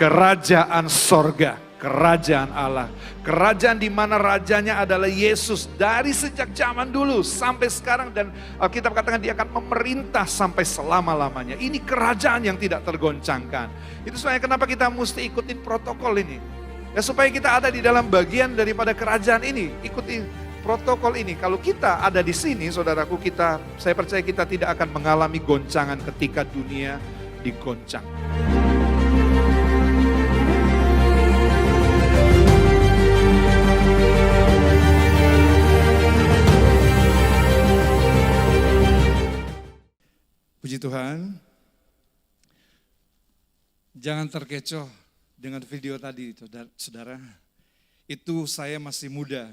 Kerajaan sorga, kerajaan Allah. Kerajaan di mana rajanya adalah Yesus dari sejak zaman dulu sampai sekarang. Dan Alkitab katakan dia akan memerintah sampai selama-lamanya. Ini kerajaan yang tidak tergoncangkan. Itu sebabnya kenapa kita mesti ikutin protokol ini. Ya supaya kita ada di dalam bagian daripada kerajaan ini. Ikuti protokol ini. Kalau kita ada di sini, saudaraku, saya percaya kita tidak akan mengalami goncangan ketika dunia digoncang. Puji Tuhan, jangan terkecoh dengan video tadi, saudara. Itu saya masih muda.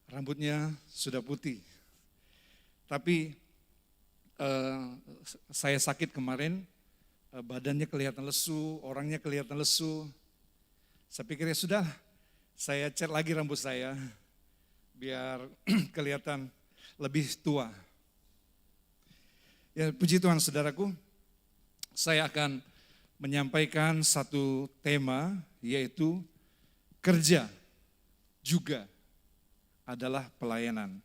Rambutnya sudah putih. Tapi saya sakit kemarin, badannya kelihatan lesu, orangnya kelihatan lesu. Saya pikir ya sudah, saya cat lagi rambut saya biar kelihatan lebih tua. Ya puji Tuhan saudaraku, saya akan menyampaikan satu tema yaitu kerja juga adalah pelayanan.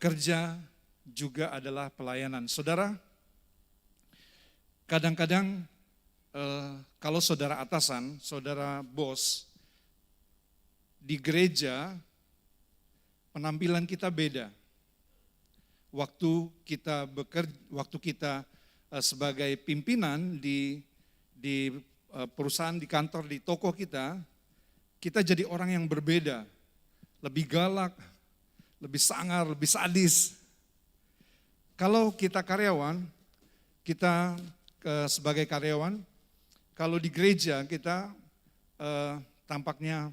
Kerja juga adalah pelayanan. Saudara, kadang-kadang kalau saudara atasan, saudara bos, di gereja penampilan kita beda. Waktu kita bekerja, waktu kita sebagai pimpinan di perusahaan, di kantor, di toko kita jadi orang yang berbeda. Lebih galak, lebih sangar, lebih sadis. Kalau kita karyawan, kita sebagai karyawan, kalau di gereja kita tampaknya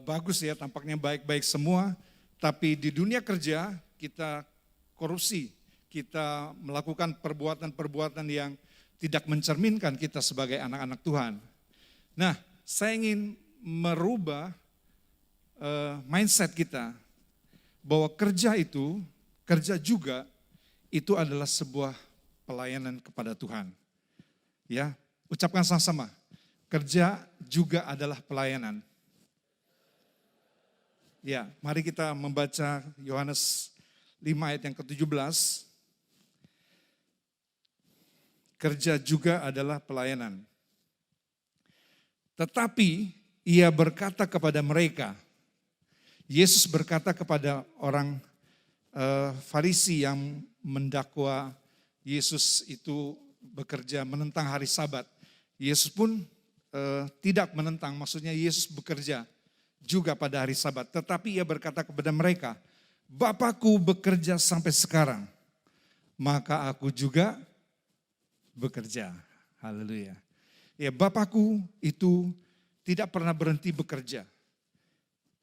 bagus ya, tampaknya baik-baik semua, tapi di dunia kerja kita korupsi, kita melakukan perbuatan-perbuatan yang tidak mencerminkan kita sebagai anak-anak Tuhan. Nah, saya ingin merubah mindset kita bahwa kerja juga itu adalah sebuah pelayanan kepada Tuhan. Ya, ucapkan sama-sama. Kerja juga adalah pelayanan. Ya, mari kita membaca Yohanes 5 ayat yang ke-17. Kerja juga adalah pelayanan. Tetapi ia berkata kepada mereka, Yesus berkata kepada orang Farisi yang mendakwa Yesus itu bekerja menentang hari Sabat. Yesus pun tidak menentang, maksudnya Yesus bekerja juga pada hari Sabat. Tetapi ia berkata kepada mereka, Bapakku bekerja sampai sekarang, maka aku juga bekerja. Haleluya. Ya, Bapakku itu tidak pernah berhenti bekerja.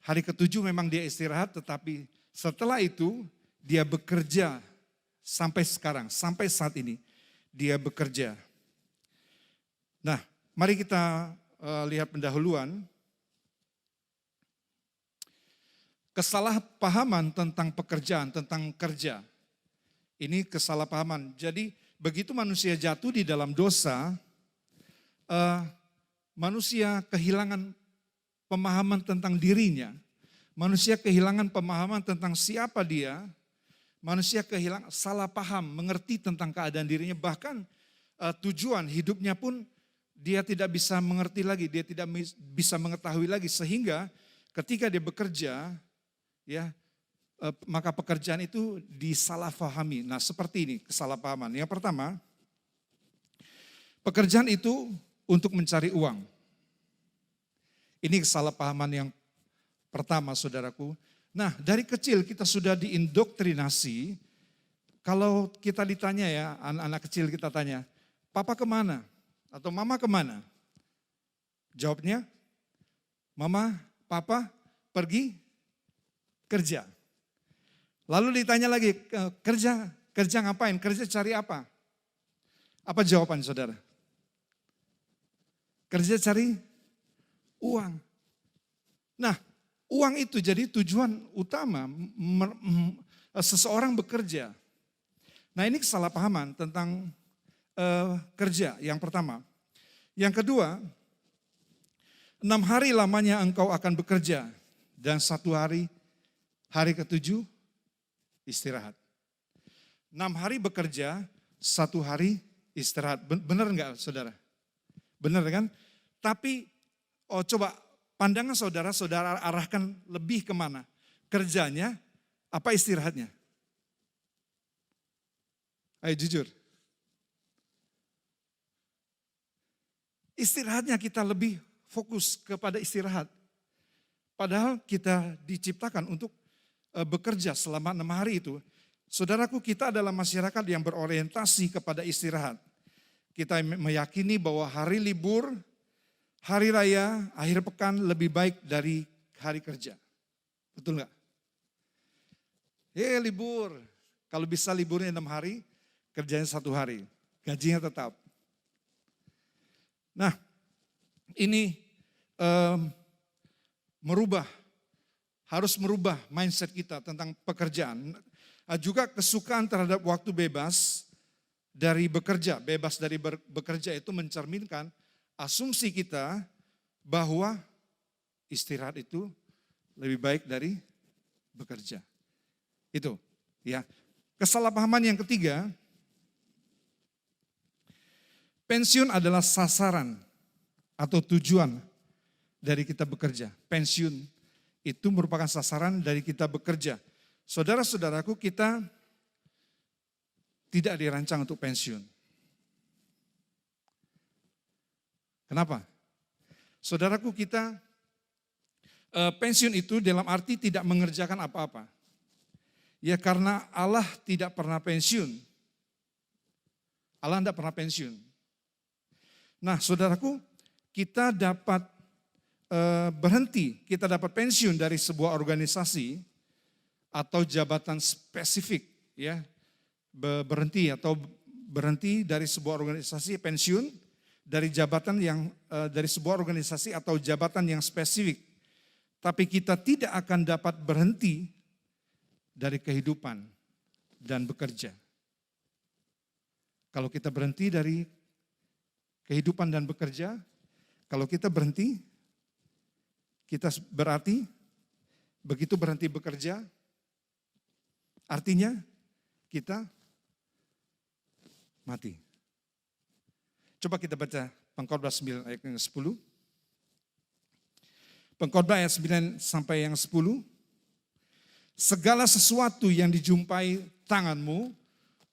Hari ke-7 memang dia istirahat, tetapi setelah itu dia bekerja sampai sekarang, sampai saat ini. Dia bekerja. Nah, mari kita lihat pendahuluan. Kesalahpahaman tentang pekerjaan, tentang kerja. Ini kesalahpahaman. Jadi begitu manusia jatuh di dalam dosa, manusia kehilangan pemahaman tentang dirinya. Manusia kehilangan pemahaman tentang siapa dia. Manusia kehilangan, salah paham, mengerti tentang keadaan dirinya. Bahkan tujuan hidupnya pun dia tidak bisa mengerti lagi, dia tidak bisa mengetahui lagi. Sehingga ketika dia bekerja, ya maka pekerjaan itu disalahpahami. Nah seperti ini kesalahpahaman. Yang pertama, pekerjaan itu untuk mencari uang. Ini kesalahpahaman yang pertama saudaraku. Nah, dari kecil kita sudah diindoktrinasi, kalau kita ditanya ya, anak-anak kecil kita tanya, Papa kemana? Atau Mama kemana? Jawabnya, Mama, Papa pergi kerja. Lalu ditanya lagi, kerja ngapain? Kerja cari apa? Apa jawaban saudara? Kerja cari uang. Nah, uang itu jadi tujuan utama seseorang bekerja. Nah ini kesalahpahaman tentang kerja yang pertama. Yang kedua, 6 hari lamanya engkau akan bekerja dan 1 hari, hari ke-7 istirahat. 6 hari bekerja, 1 hari istirahat. Benar enggak saudara? Benar kan? Tapi coba pandangan saudara arahkan lebih kemana? Kerjanya apa istirahatnya? Ayo jujur. Istirahatnya kita lebih fokus kepada istirahat. Padahal kita diciptakan untuk bekerja selama 6 hari itu. Saudaraku, kita adalah masyarakat yang berorientasi kepada istirahat. Kita meyakini bahwa hari libur, hari raya, akhir pekan lebih baik dari hari kerja. Betul nggak? Libur. Kalau bisa liburnya 6 hari, kerjanya 1 hari. Gajinya tetap. Nah, ini harus merubah mindset kita tentang pekerjaan. Juga kesukaan terhadap waktu bebas dari bekerja. Bebas dari bekerja itu mencerminkan asumsi kita bahwa istirahat itu lebih baik dari bekerja. Itu ya. Kesalahpahaman yang ketiga, pensiun adalah sasaran atau tujuan dari kita bekerja. Pensiun itu merupakan sasaran dari kita bekerja. Saudara-saudaraku, kita tidak dirancang untuk pensiun. Kenapa? Saudaraku, kita pensiun itu dalam arti tidak mengerjakan apa-apa. Ya karena Allah tidak pernah pensiun. Allah tidak pernah pensiun. Nah saudaraku, kita dapat berhenti, kita dapat pensiun dari sebuah organisasi atau jabatan spesifik, ya berhenti dari sebuah organisasi, pensiun dari jabatan yang dari sebuah organisasi atau jabatan yang spesifik. Tapi kita tidak akan dapat berhenti dari kehidupan dan bekerja. Kalau kita berhenti dari kehidupan dan bekerja, kalau kita berhenti, kita berarti begitu berhenti bekerja, artinya kita mati. Coba kita baca Pengkhotbah 9 ayat yang 10. Pengkhotbah ayat 9 sampai yang 10. Segala sesuatu yang dijumpai tanganmu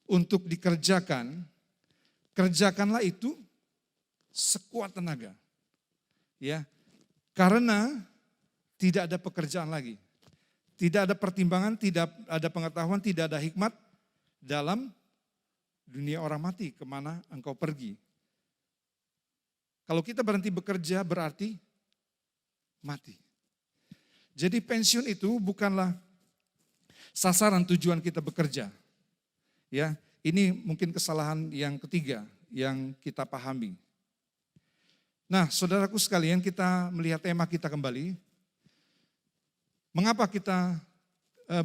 untuk dikerjakan, kerjakanlah itu sekuat tenaga. Ya. Karena tidak ada pekerjaan lagi. Tidak ada pertimbangan, tidak ada pengetahuan, tidak ada hikmat dalam dunia orang mati, kemana engkau pergi. Kalau kita berhenti bekerja berarti mati. Jadi pensiun itu bukanlah sasaran tujuan kita bekerja. Ya, ini mungkin kesalahan yang ketiga yang kita pahami. Nah, saudaraku sekalian, kita melihat tema kita kembali. Mengapa kita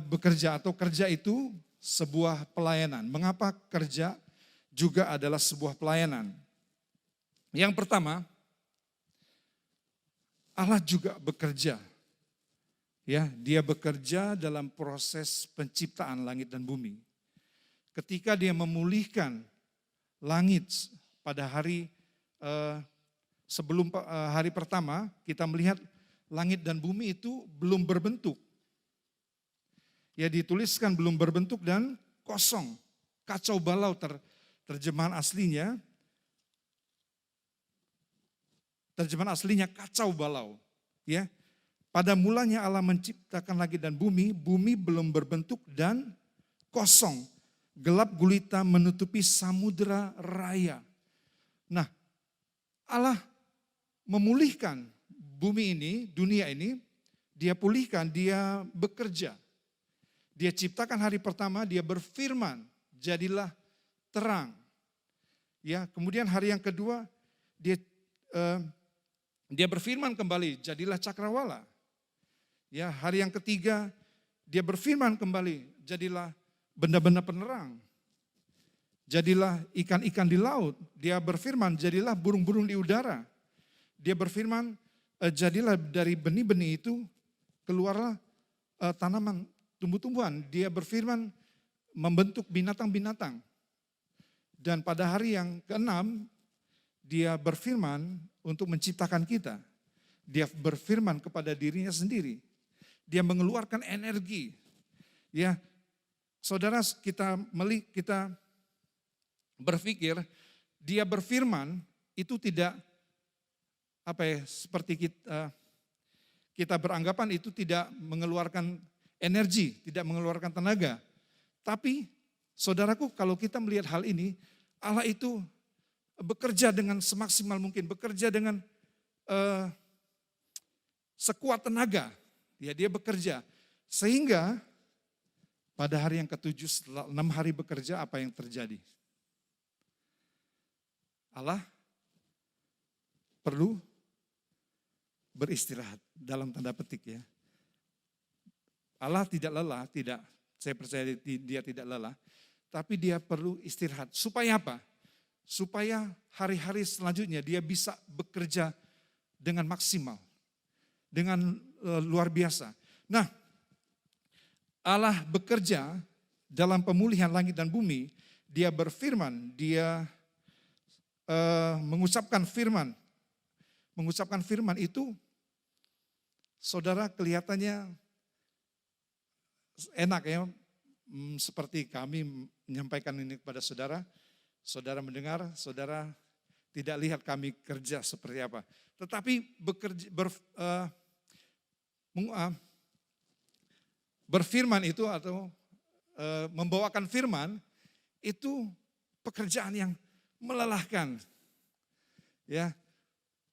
bekerja atau kerja itu sebuah pelayanan? Mengapa kerja juga adalah sebuah pelayanan? Yang pertama, Allah juga bekerja. Ya, dia bekerja dalam proses penciptaan langit dan bumi. Ketika dia memulihkan langit pada hari sebelum hari pertama, kita melihat langit dan bumi itu belum berbentuk. Ya, dituliskan belum berbentuk dan kosong. Kacau balau terjemahan aslinya. Terjemahan aslinya kacau balau. Ya. Pada mulanya Allah menciptakan langit dan bumi belum berbentuk dan kosong. Gelap gulita menutupi samudera raya. Nah, Allah memulihkan bumi ini, dunia ini, dia pulihkan, dia bekerja. Dia ciptakan hari pertama, dia berfirman, jadilah terang. Ya, kemudian hari yang kedua, dia berfirman kembali, jadilah cakrawala. Ya, hari yang ketiga dia berfirman kembali, jadilah benda-benda penerang. Jadilah ikan-ikan di laut. Dia berfirman, jadilah burung-burung di udara. Dia berfirman, jadilah dari benih-benih itu keluarlah tanaman, tumbuh-tumbuhan. Dia berfirman membentuk binatang-binatang. Dan pada hari yang keenam, dia berfirman untuk menciptakan kita. Dia berfirman kepada dirinya sendiri. Dia mengeluarkan energi. Ya, saudara, kita berpikir dia berfirman itu tidak seperti kita beranggapan itu tidak mengeluarkan energi, tidak mengeluarkan tenaga. Tapi saudaraku, kalau kita melihat hal ini, Allah itu bekerja dengan semaksimal mungkin, bekerja dengan sekuat tenaga. Ya, dia bekerja. Sehingga pada hari yang ketujuh setelah 6 hari bekerja, apa yang terjadi? Allah perlu beristirahat dalam tanda petik ya. Allah tidak lelah, tidak. Saya percaya dia tidak lelah. Tapi dia perlu istirahat. Supaya apa? Supaya hari-hari selanjutnya dia bisa bekerja dengan maksimal. Dengan luar biasa. Nah, Allah bekerja dalam pemulihan langit dan bumi. Dia berfirman, dia mengucapkan firman. Mengucapkan firman itu, saudara, kelihatannya enak ya. Seperti kami menyampaikan ini kepada saudara. Saudara mendengar, saudara tidak lihat kami kerja seperti apa. Tetapi berfirman itu atau membawakan firman itu pekerjaan yang melelahkan. Ya,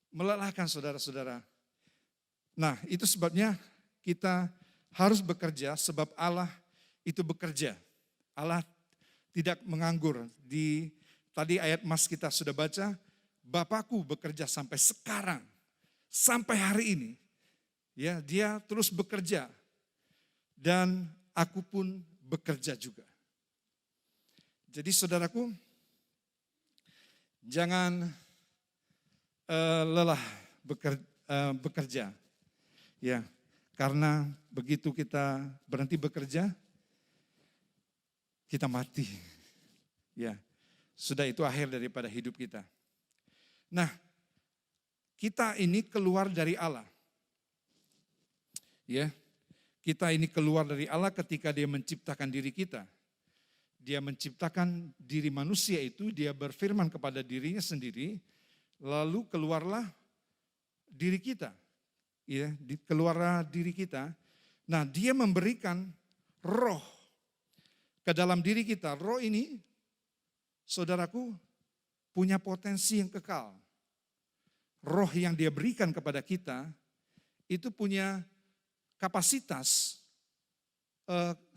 melelahkan saudara-saudara. Nah, itu sebabnya kita harus bekerja sebab Allah itu bekerja. Allah tidak menganggur. Tadi ayat Mas kita sudah baca, Bapakku bekerja sampai sekarang, sampai hari ini. Ya, dia terus bekerja dan aku pun bekerja juga. Jadi saudaraku, jangan lelah bekerja. Ya, karena begitu kita berhenti bekerja, kita mati. Ya, sudah itu akhir daripada hidup kita. Nah, kita ini keluar dari Allah. Ya, kita ini keluar dari Allah ketika dia menciptakan diri kita. Dia menciptakan diri manusia itu, dia berfirman kepada dirinya sendiri, lalu keluarlah diri kita. Ya, keluarlah diri kita. Nah, dia memberikan roh ke dalam diri kita. Roh ini, saudaraku, punya potensi yang kekal. Roh yang dia berikan kepada kita, itu punya kapasitas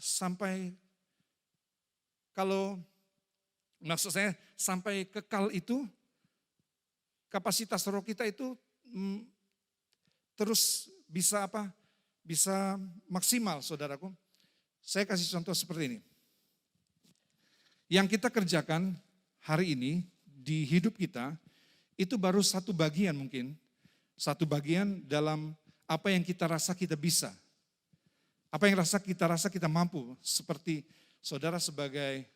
sampai, kalau maksud saya sampai kekal itu, kapasitas roh kita itu terus bisa bisa maksimal, saudaraku. Saya kasih contoh seperti ini. Yang kita kerjakan hari ini di hidup kita, itu baru satu bagian mungkin. Satu bagian dalam apa yang kita rasa kita bisa. Apa yang kita rasa kita mampu. Seperti saudara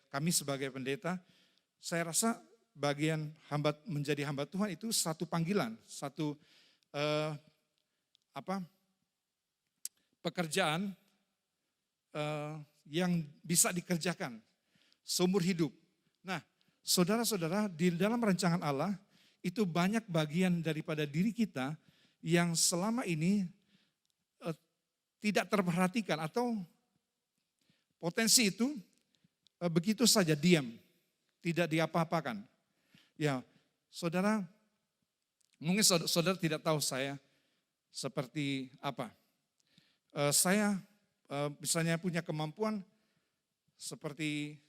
kami sebagai pendeta, saya rasa bagian menjadi hamba Tuhan itu satu panggilan, satu pekerjaan yang bisa dikerjakan seumur hidup. Nah, saudara-saudara, di dalam rancangan Allah itu banyak bagian daripada diri kita yang selama ini tidak terperhatikan atau potensi itu begitu saja diam, tidak diapa-apakan. Ya, saudara, mungkin saudara tidak tahu saya seperti apa. Saya misalnya punya kemampuan seperti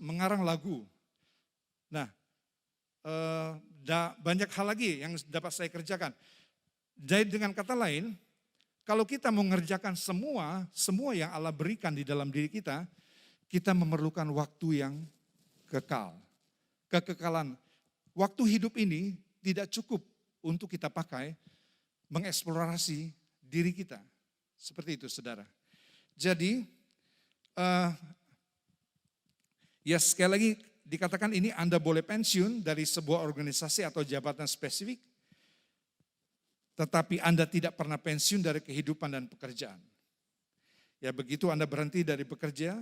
mengarang lagu. Nah, banyak hal lagi yang dapat saya kerjakan. Jadi dengan kata lain, kalau kita mengerjakan semua yang Allah berikan di dalam diri kita memerlukan waktu yang kekal. Kekekalan. Waktu hidup ini tidak cukup untuk kita pakai mengeksplorasi diri kita. Seperti itu, saudara. Jadi, ya sekali lagi dikatakan ini Anda boleh pensiun dari sebuah organisasi atau jabatan spesifik, tetapi Anda tidak pernah pensiun dari kehidupan dan pekerjaan. Ya begitu Anda berhenti dari bekerja,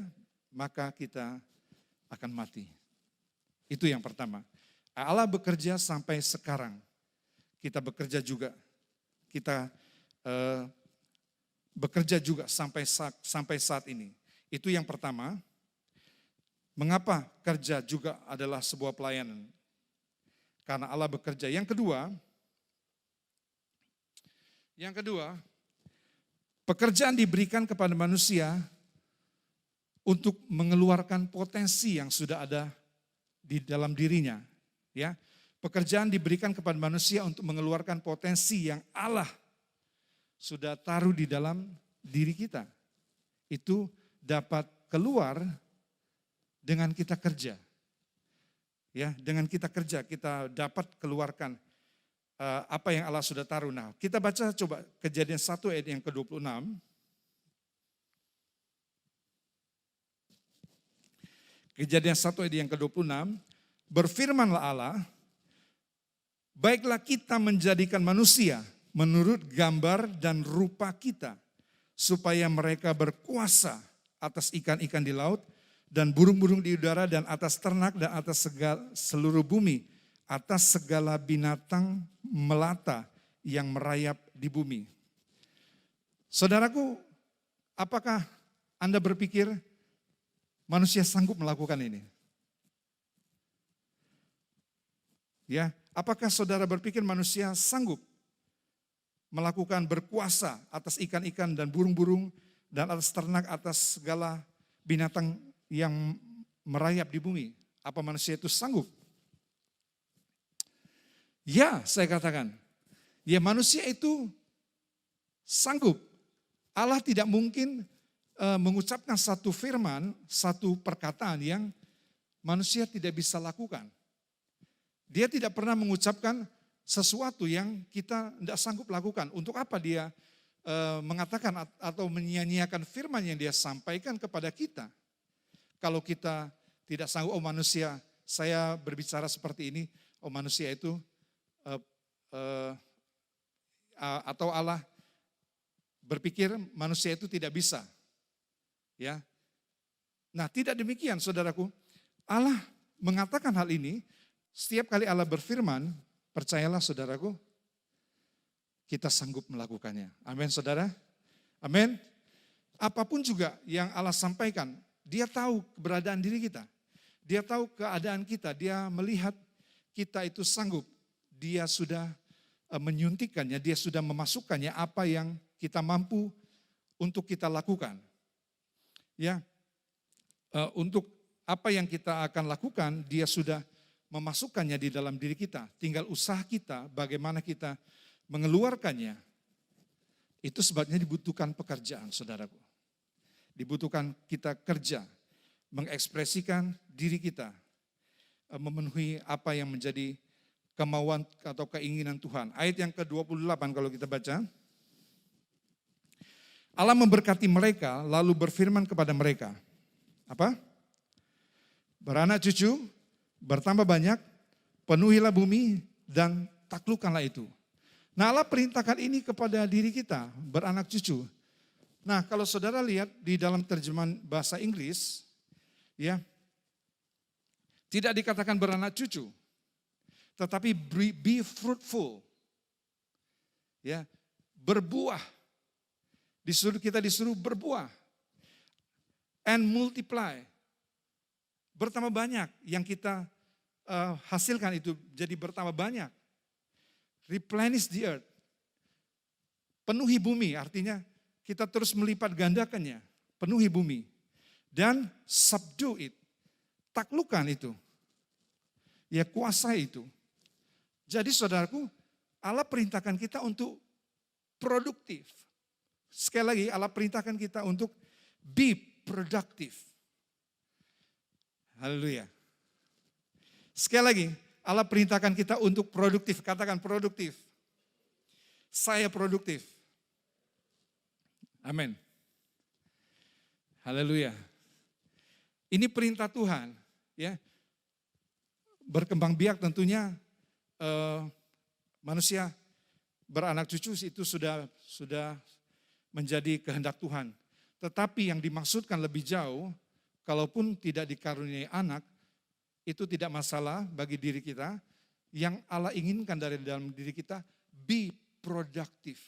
maka kita akan mati. Itu yang pertama. Allah bekerja sampai sekarang. Kita bekerja juga. Kita bekerja juga sampai saat ini. Itu yang pertama. Mengapa kerja juga adalah sebuah pelayanan? Karena Allah bekerja. Yang kedua, pekerjaan diberikan kepada manusia untuk mengeluarkan potensi yang sudah ada di dalam dirinya. Ya, pekerjaan diberikan kepada manusia untuk mengeluarkan potensi yang Allah sudah taruh di dalam diri kita. Itu dapat keluar dengan kita kerja. Ya, dengan kita kerja kita dapat keluarkan apa yang Allah sudah taruh. Nah, kita baca coba Kejadian 1 ayat yang ke-26. Kejadian 1 ayat yang ke-26. Berfirmanlah Allah, baiklah kita menjadikan manusia menurut gambar dan rupa kita, supaya mereka berkuasa atas ikan-ikan di laut, dan burung-burung di udara, dan atas ternak, dan atas seluruh bumi, atas segala binatang melata yang merayap di bumi. Saudaraku, apakah Anda berpikir manusia sanggup melakukan ini? Ya, apakah saudara berpikir manusia sanggup melakukan berkuasa atas ikan-ikan dan burung-burung dan atas ternak, atas segala binatang yang merayap di bumi? Apa manusia itu sanggup? Ya, saya katakan. Ya, manusia itu sanggup. Allah tidak mungkin mengucapkan satu firman, satu perkataan yang manusia tidak bisa lakukan. Dia tidak pernah mengucapkan sesuatu yang kita tidak sanggup lakukan. Untuk apa dia mengatakan atau menyia-nyiakan firman yang dia sampaikan kepada kita? Kalau kita tidak sanggup, oh manusia, saya berbicara seperti ini, oh manusia itu, atau Allah berpikir manusia itu tidak bisa. Ya. Nah, tidak demikian saudaraku. Allah mengatakan hal ini, setiap kali Allah berfirman, percayalah saudaraku, kita sanggup melakukannya. Amin saudara. Amin. Apapun juga yang Allah sampaikan, dia tahu keberadaan diri kita. Dia tahu keadaan kita, dia melihat kita itu sanggup. Dia sudah menyuntikkannya, dia sudah memasukkannya apa yang kita mampu untuk kita lakukan. Ya, untuk apa yang kita akan lakukan, dia sudah memasukkannya di dalam diri kita. Tinggal usaha kita, bagaimana kita mengeluarkannya. Itu sebabnya dibutuhkan pekerjaan, saudaraku. Dibutuhkan kita kerja, mengekspresikan diri kita, memenuhi apa yang menjadi kemauan atau keinginan Tuhan. Ayat yang ke-28 kalau kita baca. Allah memberkati mereka lalu berfirman kepada mereka. Apa? Beranak cucu, bertambah banyak, penuhilah bumi dan taklukkanlah itu. Nah, Allah perintahkan ini kepada diri kita, beranak cucu. Nah, kalau saudara lihat di dalam terjemahan bahasa Inggris, ya, tidak dikatakan beranak cucu, tetapi be fruitful. Ya, berbuah. Kita disuruh berbuah. And multiply. Bertambah banyak yang kita hasilkan itu jadi bertambah banyak. Replenish the earth. Penuhi bumi, artinya kita terus melipat gandakannya. Penuhi bumi. Dan subdue it. Taklukkan itu. Ya, kuasai itu. Jadi saudaraku, Allah perintahkan kita untuk produktif. Sekali lagi Allah perintahkan kita untuk be productive. Haleluya. Sekali lagi Allah perintahkan kita untuk produktif. Katakan produktif. Saya produktif. Amin. Haleluya. Ini perintah Tuhan, ya. Berkembang biak tentunya manusia beranak cucu itu sudah menjadi kehendak Tuhan. Tetapi yang dimaksudkan lebih jauh, kalaupun tidak dikaruniai anak, itu tidak masalah bagi diri kita. Yang Allah inginkan dari dalam diri kita, be productive.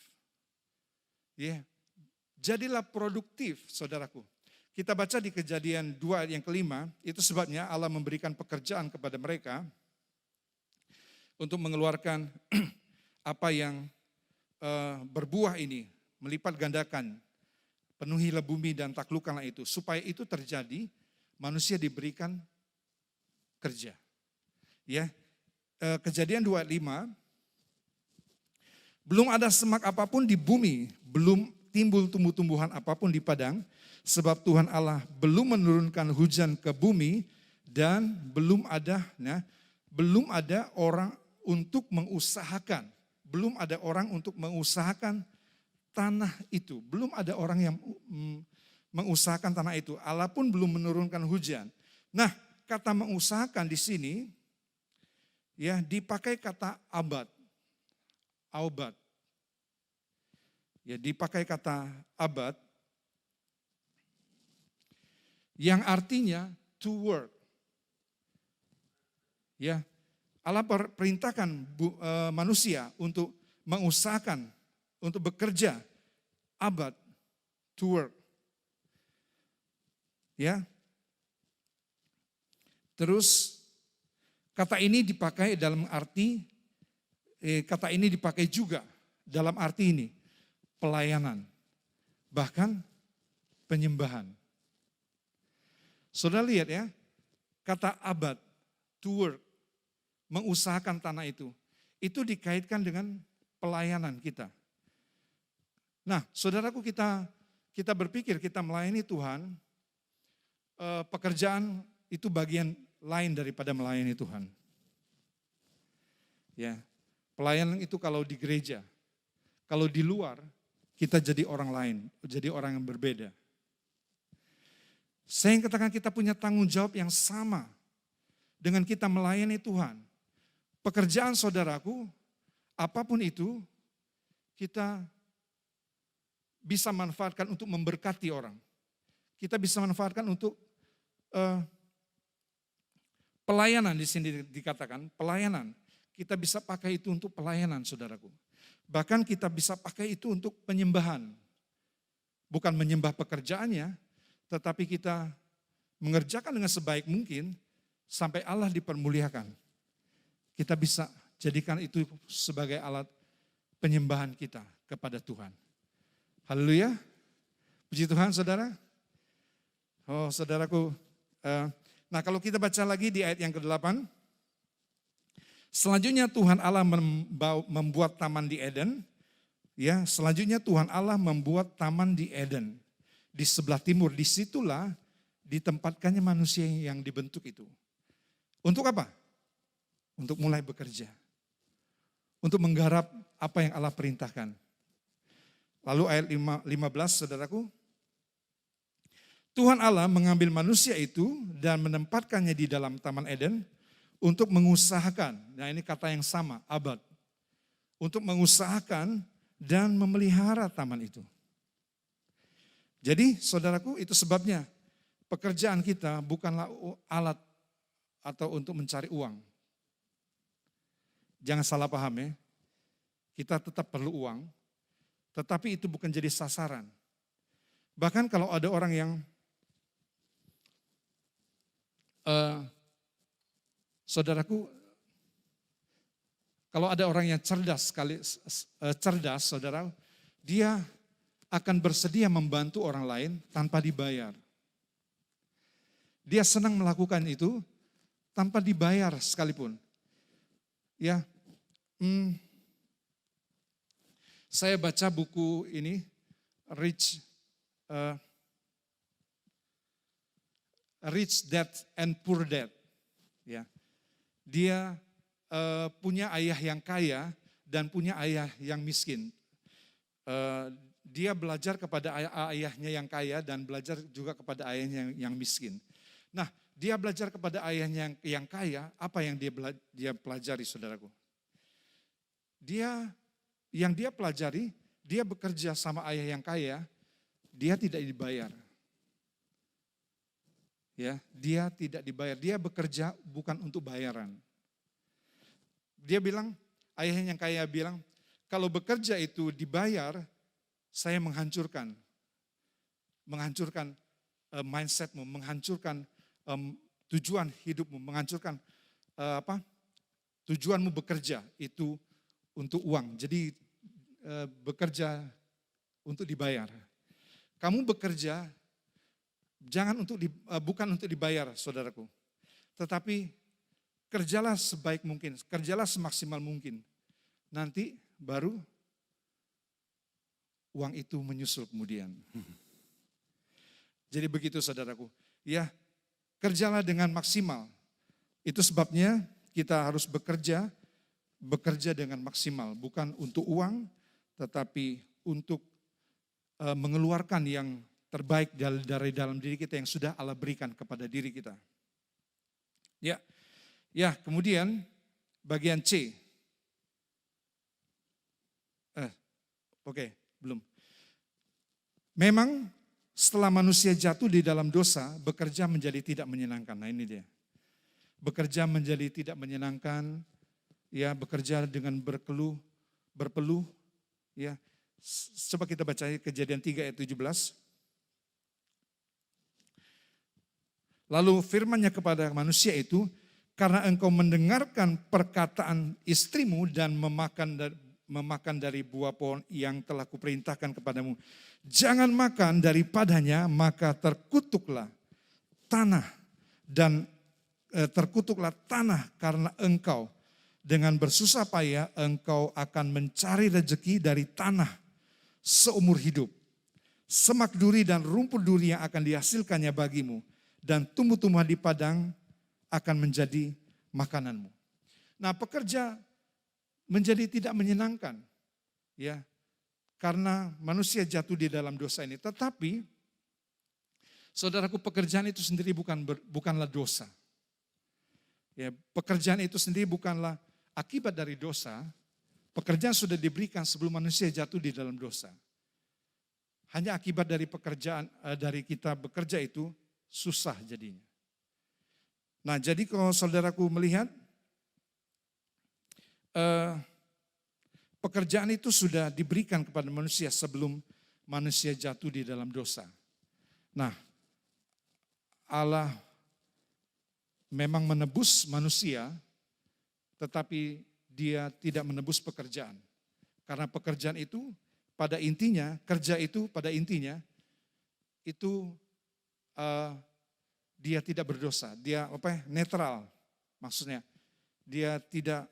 Ya, jadilah produktif, saudaraku. Kita baca di Kejadian 2 ayat yang kelima, itu sebabnya Allah memberikan pekerjaan kepada mereka untuk mengeluarkan apa yang berbuah ini, melipat gandakan, penuhilah bumi dan taklukkanlah itu. Supaya itu terjadi, manusia diberikan kerja. Ya, Kejadian 2 ayat 5, belum ada semak apapun di bumi, belum timbul tumbuh-tumbuhan apapun di padang, sebab Tuhan Allah belum menurunkan hujan ke bumi dan belum ada orang untuk mengusahakan. Belum ada orang untuk mengusahakan tanah itu. Belum ada orang yang mengusahakan tanah itu. Allah pun belum menurunkan hujan. Nah, kata mengusahakan di sini ya dipakai kata abad. Aubat. Ya, dipakai kata abad yang artinya to work. Ya, Allah perintahkan manusia untuk mengusahakan, untuk bekerja, abad, to work. Ya. Terus kata ini dipakai dalam arti, kata ini dipakai juga dalam arti ini, pelayanan, bahkan penyembahan. Saudara lihat ya, kata abad, to work, mengusahakan tanah itu dikaitkan dengan pelayanan kita. Nah, saudaraku, kita berpikir kita melayani Tuhan, pekerjaan itu bagian lain daripada melayani Tuhan. Ya, pelayanan itu kalau di gereja, kalau di luar kita jadi orang lain, jadi orang yang berbeda. Saya yang katakan kita punya tanggung jawab yang sama dengan kita melayani Tuhan. Pekerjaan saudaraku, apapun itu, kita bisa manfaatkan untuk memberkati orang. Kita bisa manfaatkan untuk pelayanan, di sini dikatakan pelayanan. Kita bisa pakai itu untuk pelayanan, saudaraku. Bahkan kita bisa pakai itu untuk penyembahan. Bukan menyembah pekerjaannya, tetapi kita mengerjakan dengan sebaik mungkin sampai Allah dipermuliakan. Kita bisa jadikan itu sebagai alat penyembahan kita kepada Tuhan. Haleluya. Puji Tuhan, saudara. Oh, saudaraku. Nah, kalau kita baca lagi di ayat yang ke-8. Selanjutnya Tuhan Allah membuat taman di Eden. Ya, selanjutnya Tuhan Allah membuat taman di Eden. Di sebelah timur, disitulah ditempatkannya manusia yang dibentuk itu. Untuk apa? Untuk mulai bekerja. Untuk menggarap apa yang Allah perintahkan. Lalu ayat 15, saudaraku. Tuhan Allah mengambil manusia itu dan menempatkannya di dalam Taman Eden untuk mengusahakan. Nah, ini kata yang sama, abad. Untuk mengusahakan dan memelihara taman itu. Jadi, saudaraku, itu sebabnya pekerjaan kita bukanlah alat atau untuk mencari uang. Jangan salah paham ya. Kita tetap perlu uang, tetapi itu bukan jadi sasaran. Bahkan kalau ada orang yang saudaraku, kalau ada orang yang cerdas, saudara, dia akan bersedia membantu orang lain tanpa dibayar. Dia senang melakukan itu tanpa dibayar sekalipun. Ya, Saya baca buku ini, Rich Dad and Poor Dad. Ya. Dia punya ayah yang kaya dan punya ayah yang miskin. Dia belajar kepada ayahnya yang kaya dan belajar juga kepada ayahnya yang miskin. Nah, dia belajar kepada ayahnya yang kaya, apa yang dia pelajari, saudaraku? Dia pelajari, dia bekerja sama ayah yang kaya, dia tidak dibayar. Ya, dia tidak dibayar, dia bekerja bukan untuk bayaran. Dia bilang, ayahnya yang kaya bilang, kalau bekerja itu dibayar, saya menghancurkan mindsetmu, menghancurkan tujuan hidupmu, menghancurkan tujuanmu bekerja itu untuk uang. Jadi bekerja untuk dibayar. Kamu bekerja bukan untuk dibayar, saudaraku. Tetapi kerjalah sebaik mungkin, kerjalah semaksimal mungkin. Nanti baru uang itu menyusul kemudian. Jadi begitu, saudaraku. Ya, kerjalah dengan maksimal. Itu sebabnya kita harus bekerja dengan maksimal. Bukan untuk uang, tetapi untuk mengeluarkan yang terbaik dari dalam diri kita yang sudah Allah berikan kepada diri kita. Ya, kemudian bagian C. Belum. Memang setelah manusia jatuh di dalam dosa, bekerja menjadi tidak menyenangkan. Nah ini dia. Bekerja menjadi tidak menyenangkan, ya, bekerja dengan berpeluh, ya. Coba kita baca Kejadian 3 ayat 17. Lalu firman-Nya kepada manusia itu, karena engkau mendengarkan perkataan istrimu dan memakan dari buah pohon yang telah kuperintahkan kepadamu. Jangan makan daripadanya, maka terkutuklah tanah karena engkau dengan bersusah payah engkau akan mencari rezeki dari tanah seumur hidup. Semak duri dan rumput duri yang akan dihasilkannya bagimu dan tumbuh-tumbuhan di padang akan menjadi makananmu. Nah, pekerja menjadi tidak menyenangkan, ya, karena manusia jatuh di dalam dosa ini. Tetapi, saudaraku, pekerjaan itu sendiri bukanlah dosa. Ya, pekerjaan itu sendiri bukanlah akibat dari dosa. Pekerjaan sudah diberikan sebelum manusia jatuh di dalam dosa. Hanya akibat dari dari kita bekerja itu susah jadinya. Nah, jadi kalau saudaraku melihat, pekerjaan itu sudah diberikan kepada manusia sebelum manusia jatuh di dalam dosa. Nah, Allah memang menebus manusia, tetapi Dia tidak menebus pekerjaan. Karena pekerjaan itu pada intinya, kerja itu pada intinya, itu dia tidak berdosa, dia netral, maksudnya dia tidak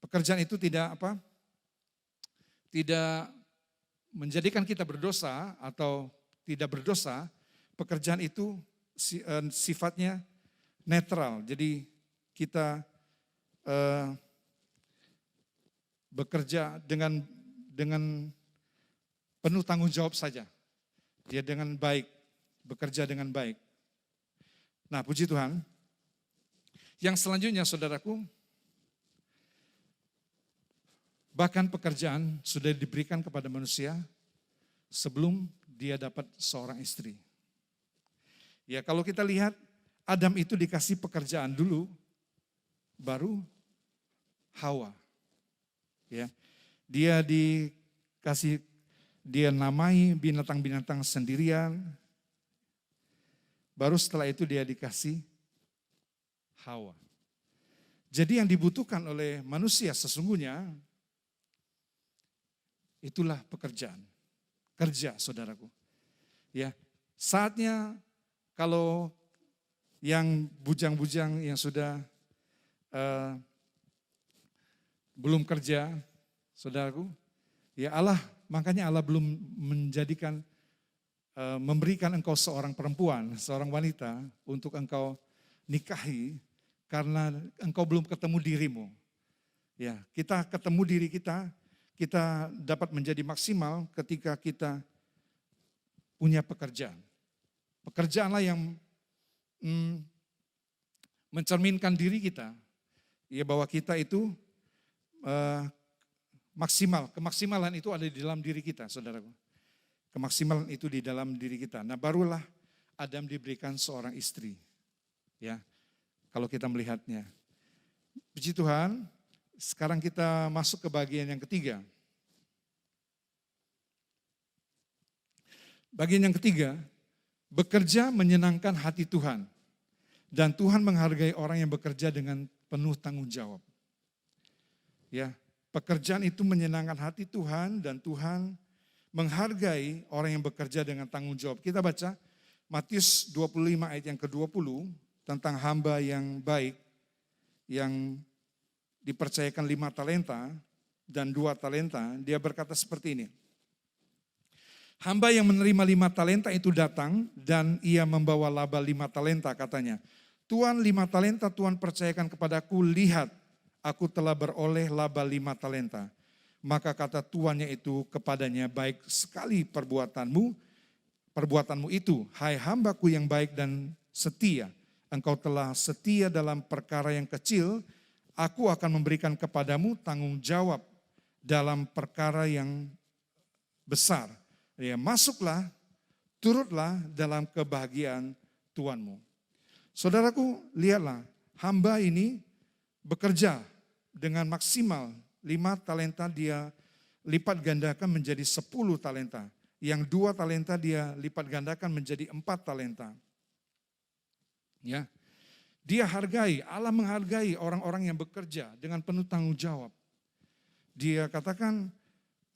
pekerjaan itu tidak menjadikan kita berdosa atau tidak berdosa. Pekerjaan itu sifatnya netral, jadi kita bekerja dengan penuh tanggung jawab saja. Dia dengan baik, bekerja dengan baik. Nah, puji Tuhan. Yang selanjutnya, saudaraku, bahkan pekerjaan sudah diberikan kepada manusia sebelum dia dapat seorang istri. Ya, kalau kita lihat, Adam itu dikasih pekerjaan dulu, baru Hawa. Ya, dia namai binatang-binatang sendirian. Baru setelah itu dia dikasih Hawa. Jadi yang dibutuhkan oleh manusia sesungguhnya itulah pekerjaan. Kerja, saudaraku. Ya, saatnya kalau yang bujang-bujang yang sudah belum kerja, Saudaraku, ya Allah, makanya Allah belum memberikan engkau seorang perempuan, seorang wanita untuk engkau nikahi karena engkau belum ketemu dirimu. Ya, kita ketemu diri kita dapat menjadi maksimal ketika kita punya pekerjaan. Pekerjaanlah yang mencerminkan diri kita, ya bahwa kita itu maksimal. Kemaksimalan itu ada di dalam diri kita, saudaraku. Kemaksimalan itu di dalam diri kita. Nah, barulah Adam diberikan seorang istri. Ya, kalau kita melihatnya. Puji Tuhan, sekarang kita masuk ke bagian yang ketiga. Bagian yang ketiga, bekerja menyenangkan hati Tuhan. Dan Tuhan menghargai orang yang bekerja dengan penuh tanggung jawab. Ya, pekerjaan itu menyenangkan hati Tuhan dan Tuhan menghargai orang yang bekerja dengan tanggung jawab. Kita baca Matius 25 ayat yang ke-20 tentang hamba yang baik yang dipercayakan 5 talenta dan 2 talenta. Dia berkata seperti ini. Hamba yang menerima 5 talenta itu datang dan ia membawa laba 5 talenta katanya. Tuan 5 talenta Tuhan percayakan kepadaku, lihat aku telah beroleh laba 5 talenta. Maka kata tuannya itu kepadanya, baik sekali perbuatanmu itu, hai hambaku yang baik dan setia. Engkau telah setia dalam perkara yang kecil, aku akan memberikan kepadamu tanggung jawab dalam perkara yang besar. Ya, masuklah, turutlah dalam kebahagiaan Tuanmu. Saudaraku, lihatlah, hamba ini bekerja dengan maksimal. 5 talenta dia lipat gandakan menjadi 10 talenta. Yang 2 talenta dia lipat gandakan menjadi 4 talenta. Ya. Dia hargai, Allah menghargai orang-orang yang bekerja dengan penuh tanggung jawab. Dia katakan,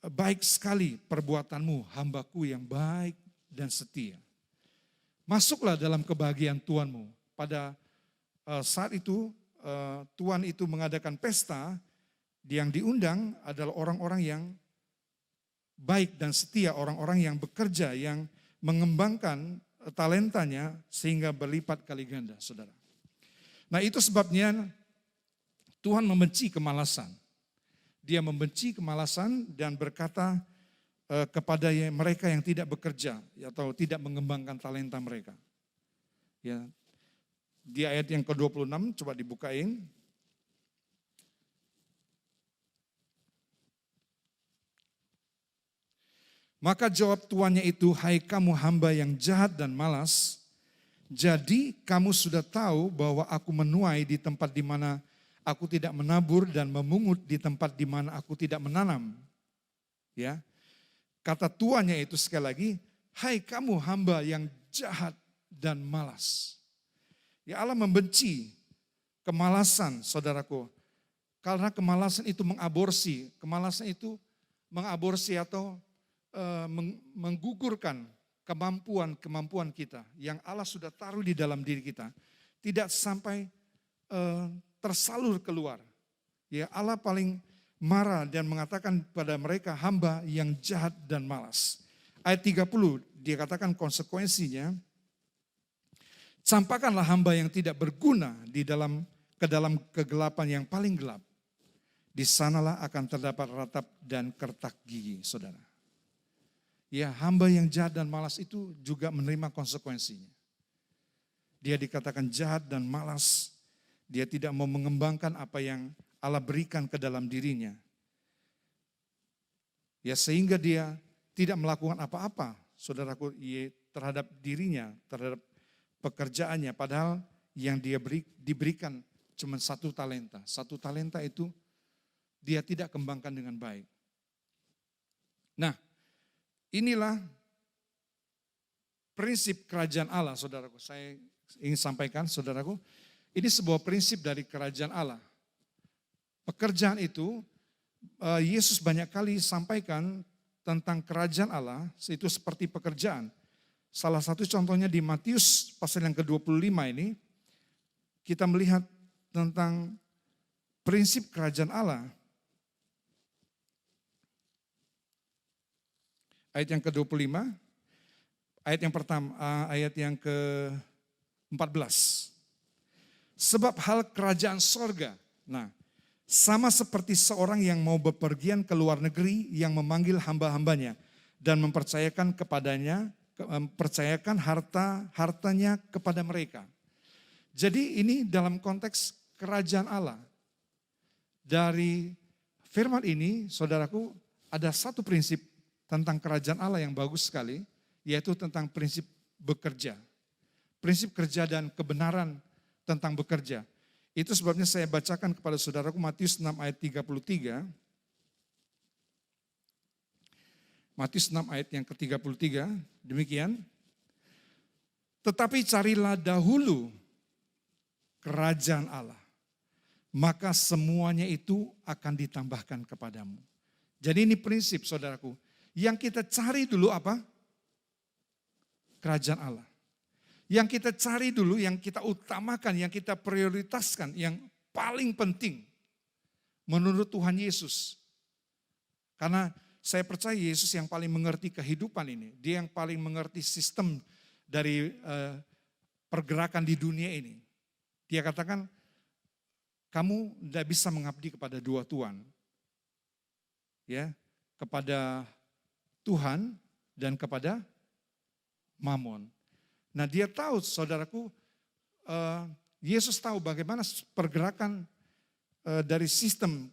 baik sekali perbuatanmu, hambaku yang baik dan setia. Masuklah dalam kebahagiaan Tuanmu. Pada saat itu, Tuan itu mengadakan pesta. Yang diundang adalah orang-orang yang baik dan setia, orang-orang yang bekerja, yang mengembangkan talentanya sehingga berlipat kali ganda, saudara. Nah, itu sebabnya Tuhan membenci kemalasan. Dia membenci kemalasan dan berkata kepada mereka yang tidak bekerja atau tidak mengembangkan talenta mereka. Ya. Di ayat yang ke-26 coba dibukain. Maka jawab tuannya itu, hai kamu hamba yang jahat dan malas, jadi kamu sudah tahu bahwa aku menuai di tempat di mana aku tidak menabur dan memungut di tempat di mana aku tidak menanam. Ya, kata tuannya itu sekali lagi, hai kamu hamba yang jahat dan malas. Ya, Allah membenci kemalasan, saudaraku. Karena kemalasan itu mengaborsi, atau menggugurkan kemampuan kita yang Allah sudah taruh di dalam diri kita, tidak sampai tersalur keluar. Ya, Allah paling marah dan mengatakan pada mereka hamba yang jahat dan malas. Ayat 30 dia katakan konsekuensinya, campakkanlah hamba yang tidak berguna ke dalam kegelapan yang paling gelap. Di sanalah akan terdapat ratap dan kertak gigi, saudara. Ya, hamba yang jahat dan malas itu juga menerima konsekuensinya. Dia dikatakan jahat dan malas. Dia tidak mau mengembangkan apa yang Allah berikan ke dalam dirinya. Ya, sehingga dia tidak melakukan apa-apa, saudaraku, terhadap dirinya, terhadap pekerjaannya. Padahal yang dia diberikan cuma 1 talenta. 1 talenta itu dia tidak kembangkan dengan baik. Nah, inilah prinsip kerajaan Allah, saudaraku. Saya ingin sampaikan, saudaraku, ini sebuah prinsip dari kerajaan Allah. Pekerjaan itu, Yesus banyak kali sampaikan tentang kerajaan Allah, itu seperti pekerjaan. Salah satu contohnya di Matius pasal yang ke-25 ini, kita melihat tentang prinsip kerajaan Allah. ayat yang ke-25, ayat yang pertama, ayat yang ke-14. Sebab hal kerajaan sorga, nah sama seperti seorang yang mau bepergian ke luar negeri yang memanggil hamba-hambanya dan mempercayakan hartanya kepada mereka. Jadi ini dalam konteks kerajaan Allah. Dari firman ini, saudaraku, ada satu prinsip tentang kerajaan Allah yang bagus sekali, yaitu tentang prinsip bekerja. Prinsip kerja dan kebenaran tentang bekerja. Itu sebabnya saya bacakan kepada saudaraku Matius 6 ayat 33. Matius 6 ayat yang ke-33, demikian. Tetapi carilah dahulu kerajaan Allah, maka semuanya itu akan ditambahkan kepadamu. Jadi ini prinsip saudaraku, yang kita cari dulu apa? Kerajaan Allah. Yang kita cari dulu, yang kita utamakan, yang kita prioritaskan, yang paling penting menurut Tuhan Yesus. Karena saya percaya Yesus yang paling mengerti kehidupan ini. Dia yang paling mengerti sistem dari pergerakan di dunia ini. Dia katakan, kamu tidak bisa mengabdi kepada dua tuan. Ya, kepada Tuhan dan kepada Mamon. Nah dia tahu, saudaraku, Yesus tahu bagaimana pergerakan dari sistem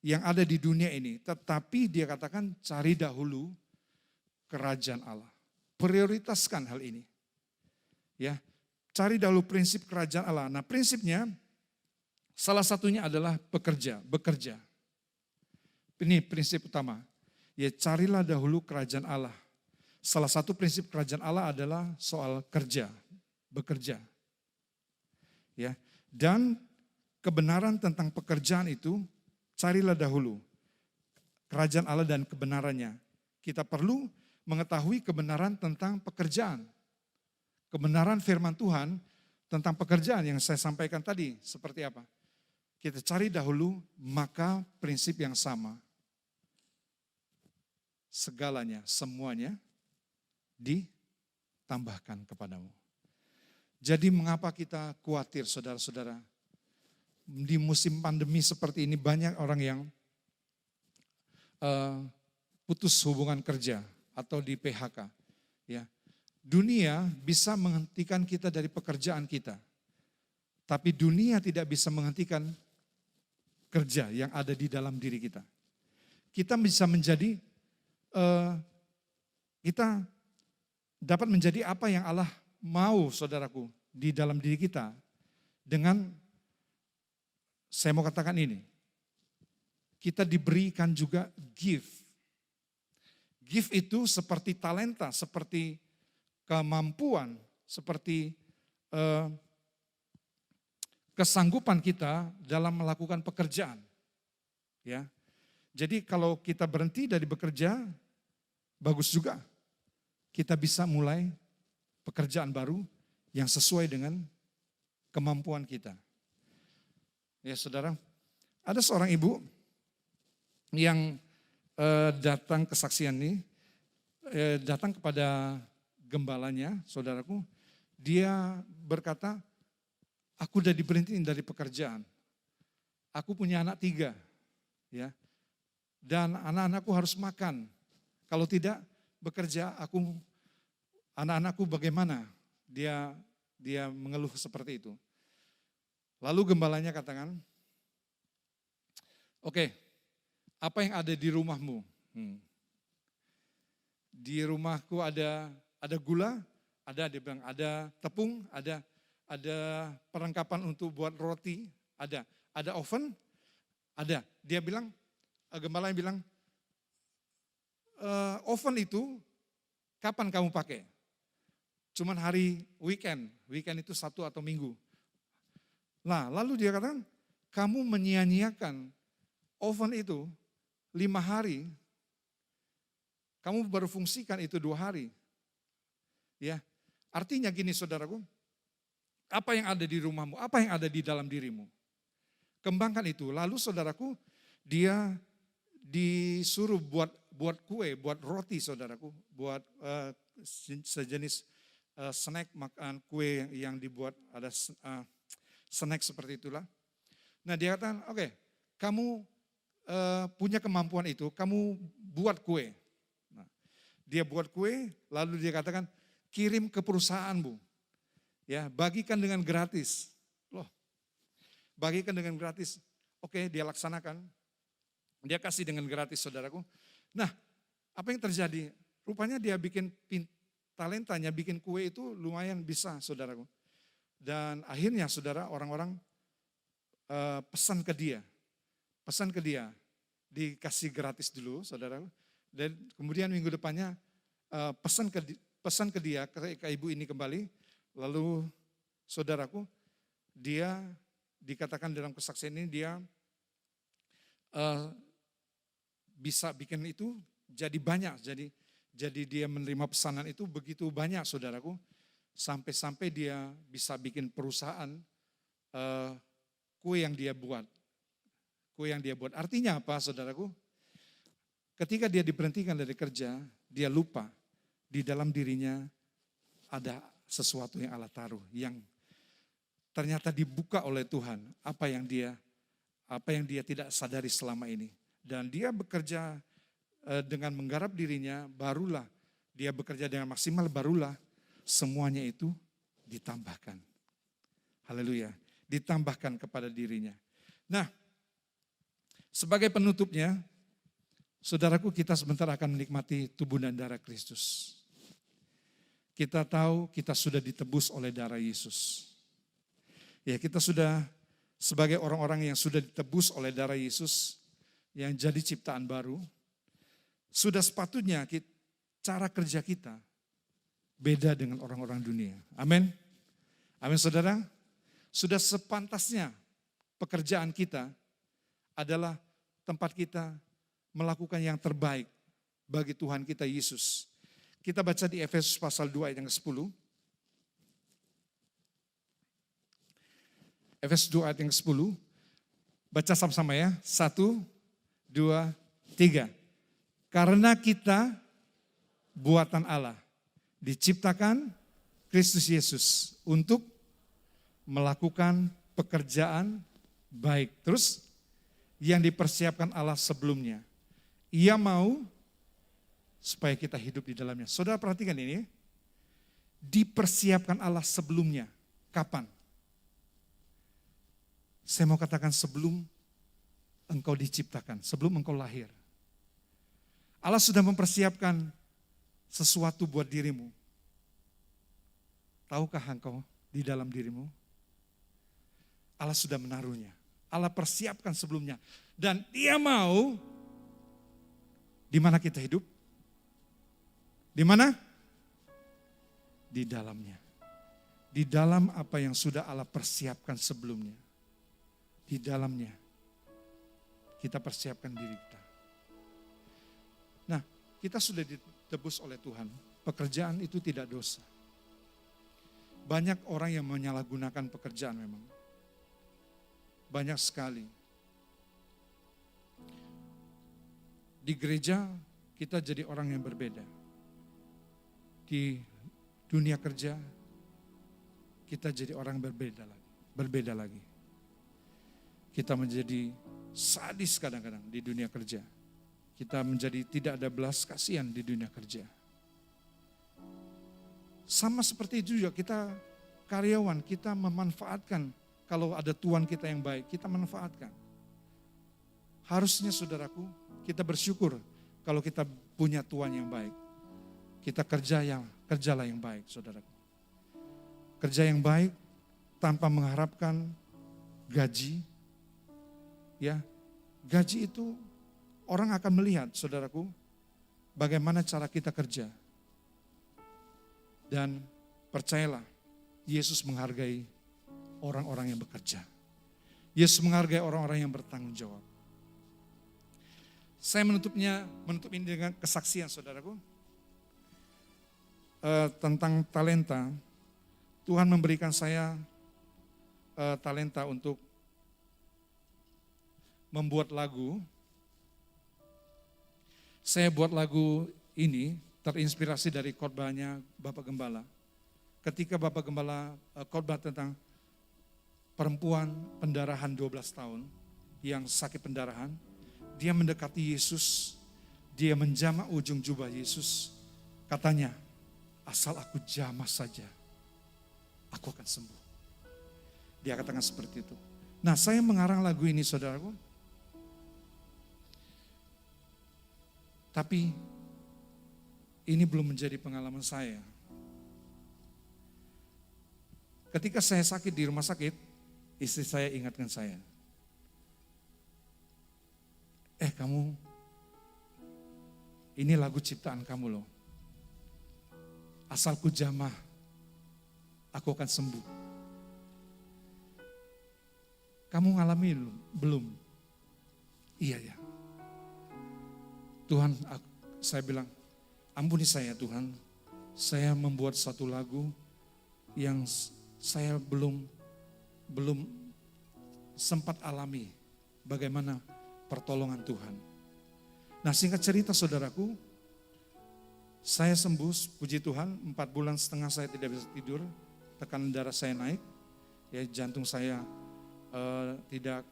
yang ada di dunia ini. Tetapi dia katakan cari dahulu kerajaan Allah. Prioritaskan hal ini. Ya, cari dahulu prinsip kerajaan Allah. Nah prinsipnya salah satunya adalah bekerja. Ini prinsip utama. Ya carilah dahulu kerajaan Allah. Salah satu prinsip kerajaan Allah adalah soal kerja, bekerja. Ya, dan kebenaran tentang pekerjaan itu carilah dahulu kerajaan Allah dan kebenarannya. Kita perlu mengetahui kebenaran tentang pekerjaan. Kebenaran firman Tuhan tentang pekerjaan yang saya sampaikan tadi seperti apa? Kita cari dahulu, maka prinsip yang sama. Segalanya, semuanya ditambahkan kepadamu. Jadi mengapa kita khawatir saudara-saudara? Di musim pandemi seperti ini banyak orang yang putus hubungan kerja atau di PHK. Ya. Dunia bisa menghentikan kita dari pekerjaan kita. Tapi dunia tidak bisa menghentikan kerja yang ada di dalam diri kita. Kita bisa menjadi, kita dapat menjadi apa yang Allah mau saudaraku di dalam diri kita. Dengan, saya mau katakan ini, kita diberikan juga gift. Gift itu seperti talenta, seperti kemampuan, seperti kesanggupan kita dalam melakukan pekerjaan. Ya. Jadi kalau kita berhenti dari bekerja, bagus juga. Kita bisa mulai pekerjaan baru yang sesuai dengan kemampuan kita. Ya saudara, ada seorang ibu yang datang kesaksian ini, datang kepada gembalanya, saudaraku, dia berkata, aku udah diberhentiin dari pekerjaan. Aku punya anak 3, ya, dan anak-anakku harus makan. Kalau tidak bekerja, anak-anakku bagaimana? Dia mengeluh seperti itu. Lalu gembalanya katakan, oke, apa yang ada di rumahmu? Di rumahku ada gula, dia bilang ada tepung, ada perlengkapan untuk buat roti, ada oven, ada. Dia bilang, gembalanya bilang, oven itu kapan kamu pakai? Cuman hari weekend itu Sabtu atau Minggu. Nah, lalu dia katakan, kamu menyia-nyiakan oven itu 5 hari, kamu baru fungsikan itu 2 hari. Ya, artinya gini saudaraku, apa yang ada di rumahmu, apa yang ada di dalam dirimu, kembangkan itu. Lalu saudaraku, dia disuruh buat kue, buat roti saudaraku, buat sejenis snack, makan kue yang dibuat ada snack seperti itulah. Nah dia katakan, oke, kamu punya kemampuan itu, kamu buat kue. Nah, dia buat kue, lalu dia katakan, kirim ke perusahaanmu, ya, bagikan dengan gratis. Loh, bagikan dengan gratis. Oke, dia laksanakan. Dia kasih dengan gratis, saudaraku. Nah, apa yang terjadi? Rupanya dia bikin talentanya, bikin kue itu lumayan bisa, saudaraku. Dan akhirnya, saudara, orang-orang pesan ke dia, dikasih gratis dulu, saudaraku. Dan kemudian minggu depannya pesan ke dia, ke ibu ini kembali. Lalu, saudaraku, dia dikatakan dalam kesaksian ini dia bisa bikin itu jadi banyak, jadi dia menerima pesanan itu begitu banyak, saudaraku, sampai dia bisa bikin perusahaan kue yang dia buat. Artinya apa, saudaraku? Ketika dia diberhentikan dari kerja, dia lupa di dalam dirinya ada sesuatu yang Allah taruh, yang ternyata dibuka oleh Tuhan, apa yang dia tidak sadari selama ini. Dan dia bekerja dengan menggarap dirinya, barulah dia bekerja dengan maksimal, barulah semuanya itu ditambahkan. Haleluya, ditambahkan kepada dirinya. Nah, sebagai penutupnya, saudaraku, kita sebentar akan menikmati tubuh dan darah Kristus. Kita tahu kita sudah ditebus oleh darah Yesus. Ya, kita sudah sebagai orang-orang yang sudah ditebus oleh darah Yesus, yang jadi ciptaan baru, sudah sepatutnya cara kerja kita beda dengan orang-orang dunia. Amin. Amin, saudara. Sudah sepantasnya pekerjaan kita adalah tempat kita melakukan yang terbaik bagi Tuhan kita Yesus. Kita baca di Efesus pasal 2 ayat yang ke-10. Efesus 2 ayat yang ke-10. Baca sama-sama ya. 1, 2, 3. Karena kita buatan Allah, diciptakan Kristus Yesus untuk melakukan pekerjaan baik. Terus yang dipersiapkan Allah sebelumnya. Ia mau supaya kita hidup di dalamnya. Saudara perhatikan ini, dipersiapkan Allah sebelumnya. Kapan? Saya mau katakan sebelum engkau diciptakan, sebelum engkau lahir. Allah sudah mempersiapkan sesuatu buat dirimu. Tahukah engkau di dalam dirimu? Allah sudah menaruhnya. Allah persiapkan sebelumnya. Dan Dia mau di mana kita hidup? Di mana? Di dalamnya. Di dalam apa yang sudah Allah persiapkan sebelumnya. Di dalamnya kita persiapkan diri kita. Nah, kita sudah ditebus oleh Tuhan. Pekerjaan itu tidak dosa. Banyak orang yang menyalahgunakan pekerjaan memang. Banyak sekali. Di gereja kita jadi orang yang berbeda. Di dunia kerja kita jadi orang berbeda lagi. Kita menjadi sadis kadang-kadang di dunia kerja. Kita menjadi tidak ada belas kasihan di dunia kerja. Sama seperti itu juga kita karyawan, kita memanfaatkan kalau ada tuan kita yang baik, kita manfaatkan. Harusnya saudaraku, kita bersyukur kalau kita punya tuan yang baik. Kita kerjalah yang baik, saudaraku. Kerja yang baik tanpa mengharapkan gaji. Ya, gaji itu orang akan melihat, saudaraku, bagaimana cara kita kerja. Dan percayalah, Yesus menghargai orang-orang yang bekerja. Yesus menghargai orang-orang yang bertanggung jawab. Saya menutup ini dengan kesaksian, saudaraku. Tentang talenta. Tuhan memberikan saya talenta untuk membuat lagu Saya buat lagu ini terinspirasi dari khotbahnya Bapak Gembala. Ketika Bapak Gembala khotbah tentang perempuan pendarahan 12 tahun yang sakit pendarahan, dia mendekati Yesus, dia menjamah ujung jubah Yesus, katanya, asal aku jamah saja, aku akan sembuh. Dia katakan seperti itu. Nah, saya mengarang lagu ini, saudaraku, tapi ini belum menjadi pengalaman saya. Ketika saya sakit di rumah sakit, istri saya ingatkan saya, kamu, ini lagu ciptaan kamu loh. Asalku jamah, aku akan sembuh. Kamu ngalami belum? Iya ya. Tuhan, saya bilang, ampuni saya Tuhan, saya membuat satu lagu yang saya belum sempat alami bagaimana pertolongan Tuhan. Nah, singkat cerita saudaraku, saya sembuh, puji Tuhan, 4,5 bulan saya tidak bisa tidur, tekanan darah saya naik, ya jantung saya tidak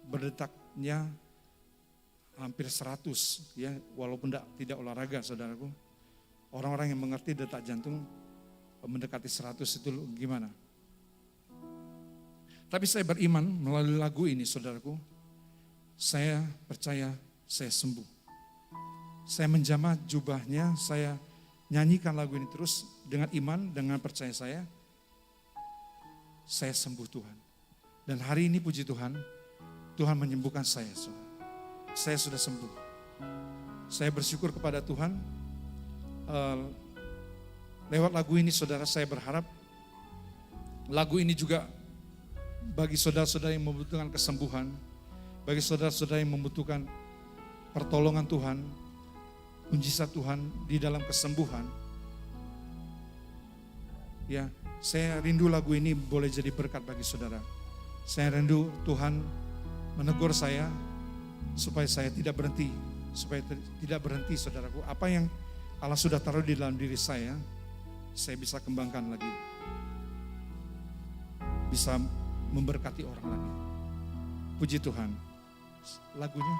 berdetaknya hampir 100, ya walaupun tidak olahraga saudaraku. Orang-orang yang mengerti detak jantung mendekati 100 itu gimana. Tapi saya beriman melalui lagu ini saudaraku, saya percaya saya sembuh. Saya menjamah jubahnya, saya nyanyikan lagu ini terus dengan iman, dengan percaya saya sembuh Tuhan. Dan hari ini puji Tuhan, Tuhan menyembuhkan saya. Saya sudah sembuh. Saya bersyukur kepada Tuhan. Lewat lagu ini saudara, saya berharap lagu ini juga bagi saudara-saudara yang membutuhkan kesembuhan, bagi saudara-saudara yang membutuhkan pertolongan Tuhan, mujizat Tuhan di dalam kesembuhan. Ya, saya rindu lagu ini boleh jadi berkat bagi saudara. Saya rindu Tuhan menegur saya supaya saya tidak berhenti, saudaraku. Apa yang Allah sudah taruh di dalam diri saya bisa kembangkan lagi. Bisa memberkati orang lagi. Puji Tuhan. Lagunya